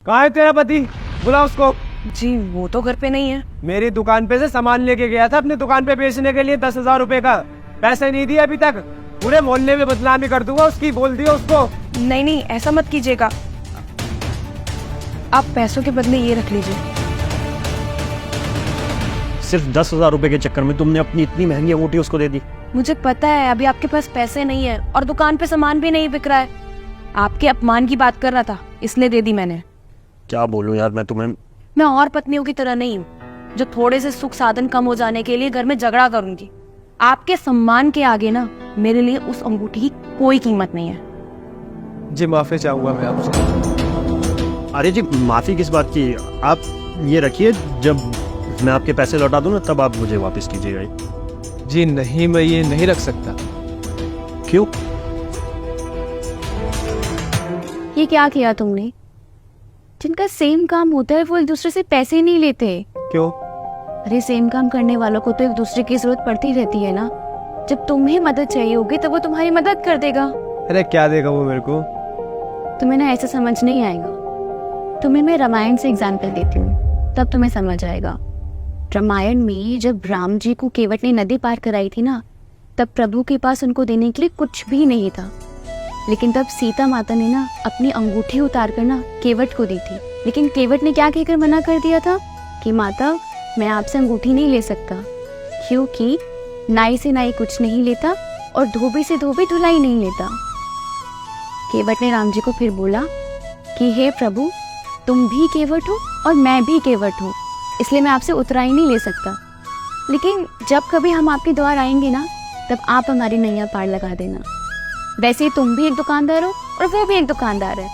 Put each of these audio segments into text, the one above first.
कहाँ है तेरा पति? बुला उसको। जी वो तो घर पे नहीं है। मेरी दुकान पे से सामान लेके गया था अपनी दुकान पे बेचने के लिए 10,000 रुपए का। पैसे नहीं दिए अभी तक। पूरे मोहल्ले में बदनामी कर दूंगा उसकी, बोल दिया उसको। नहीं नहीं ऐसा मत कीजिएगा, आप पैसों के बदले ये रख लीजिए। सिर्फ 10,000 रुपए के चक्कर में तुमने अपनी इतनी महंगी अंगूठी उसको दे दी। मुझे पता है अभी आपके पास पैसे नहीं है और दुकान पे सामान भी नहीं बिक रहा है। आपके अपमान की बात कर रहा था इसलिए दे दी मैंने। क्या बोलूं यार मैं और पत्नियों की तरह नहीं हूँ जो थोड़े से सुख साधन कम हो जाने के लिए घर में झगड़ा करूंगी। आपके सम्मान के आगे ना मेरे लिए उस अंगूठी की कोई कीमत नहीं है। जी माफी चाहूंगा मैं आपसे। अरे जी माफी किस बात की? आप ये रखिए, जब मैं आपके पैसे लौटा दूं ना तब आप मुझे वापस कीजिएगा। जी नहीं, मैं ये नहीं रख सकता। क्यों? ये क्या किया तुमने? जिनका सेम काम होता है वो एक दूसरे से पैसे नहीं लेते। क्यों? अरे सेम काम करने वालों को तो एक दूसरे की जरूरत पड़ती रहती है ना। जब तुम्हें मदद चाहिए होगी तब वो तुम्हारी मदद कर देगा। अरे क्या देगा वो मेरे को? तुम्हें ना ऐसा समझ नहीं आएगा। तुम्हें मैं रामायण से एग्जाम्पल देती हूँ तब तुम्हें समझ आएगा। रामायण में जब राम जी को केवट ने नदी पार कराई थी ना, तब प्रभु के पास उनको देने के लिए कुछ भी नहीं था। लेकिन तब सीता माता ने ना अपनी अंगूठी उतार कर ना केवट को दी थी। लेकिन केवट ने क्या कहकर मना कर दिया था कि माता मैं आपसे अंगूठी नहीं ले सकता, क्योंकि नाई से नाई कुछ नहीं लेता और धोबी से धोबी धुलाई नहीं लेता। केवट ने राम जी को फिर बोला कि हे प्रभु, तुम भी केवट हो और मैं भी केवट हूँ, इसलिए मैं आपसे उतराई नहीं ले सकता। लेकिन जब कभी हम आपके द्वार आएंगे ना, तब आप हमारी नैया पार लगा देना। वैसे ही तुम भी एक दुकानदार हो और वो भी एक दुकानदार है।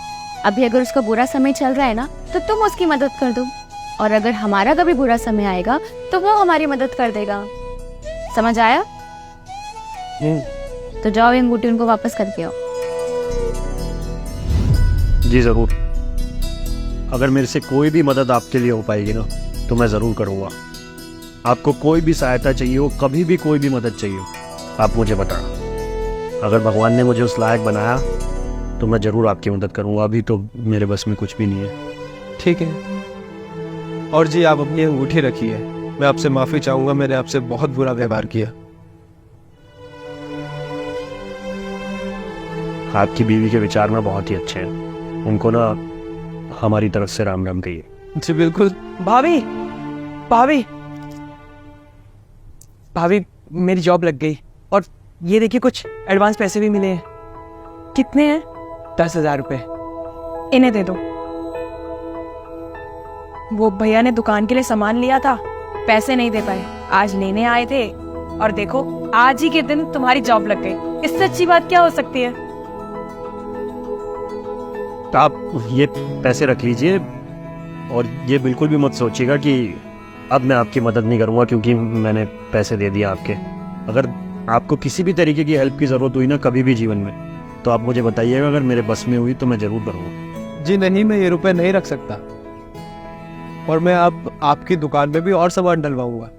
अभी अगर उसका बुरा समय चल रहा है ना, तो तुम उसकी मदद कर दो, और अगर हमारा कभी बुरा समय आएगा तो वो हमारी मदद कर देगा। समझ आया? तो जाओ ये अंगूठी उनको वापस करके आओ। जी जरूर। अगर मेरे से कोई भी मदद आपके लिए हो पाएगी ना तो मैं जरूर करूँगा। आपको कोई भी सहायता चाहिए हो, कभी भी कोई भी मदद चाहिए हो, आप मुझे बताना। अगर भगवान ने मुझे उस लायक बनाया तो मैं ज़रूर आपकी मदद करूंगा। अभी तो मेरे बस में कुछ भी नहीं है। ठीक है। और जी आप अपनी अंगूठी रखिए। मैं आपसे माफी चाहूंगा, मैंने आपसे बहुत बुरा व्यवहार किया। आपकी बीवी के विचार में बहुत ही अच्छे हैं। उनको ना हमारी तरफ से राम राम कहिए। जी बिल्कुल। भाभी भाभी भाभी मेरी जॉब लग गई और ये देखिए कुछ एडवांस पैसे भी मिले हैं। कितने हैं? 10,000 रुपए। इन्हें दे दो। वो भैया ने दुकान के लिए सामान लिया था, पैसे नहीं दे पाए, आज लेने आए थे और देखो आज ही के दिन तुम्हारी जॉब लग गई। इससे अच्छी बात क्या हो सकती है? तो आप ये पैसे रख लीजिए और ये बिल्कुल भी मत सोचिएगा कि अब मैं आपकी मदद नहीं करूंगा क्योंकि मैंने पैसे दे दिए आपके। अगर आपको किसी भी तरीके की हेल्प की ज़रूरत हुई ना कभी भी जीवन में, तो आप मुझे बताइएगा। अगर मेरे बस में हुई तो मैं ज़रूर करूँगा। जी नहीं, मैं ये रुपए नहीं रख सकता। और मैं अब आपकी दुकान में भी और सामान डलवाऊंगा।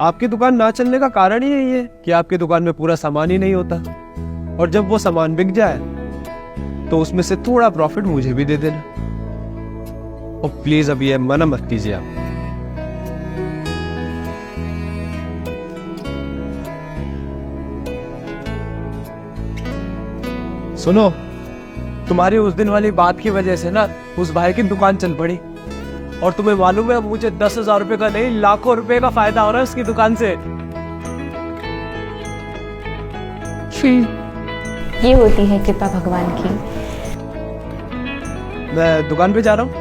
आपकी दुकान ना चलने का कारण ही यही है कि आपकी दुकान में पूरा सामान ही नहीं होता। और जब वो सामान बिक जाए तो उसमें से थोड़ा प्रॉफिट मुझे भी दे देना। और प्लीज अब ये मना मत कीजिए आप। सुनो, तुम्हारी उस दिन वाली बात की वजह से ना उस भाई की दुकान चल पड़ी। और तुम्हें मालूम है मुझे 10,000 रुपए का नहीं, लाखों रुपए का फायदा हो रहा है उसकी दुकान से। ये होती है कृपा भगवान की। मैं दुकान पे जा रहा हूँ।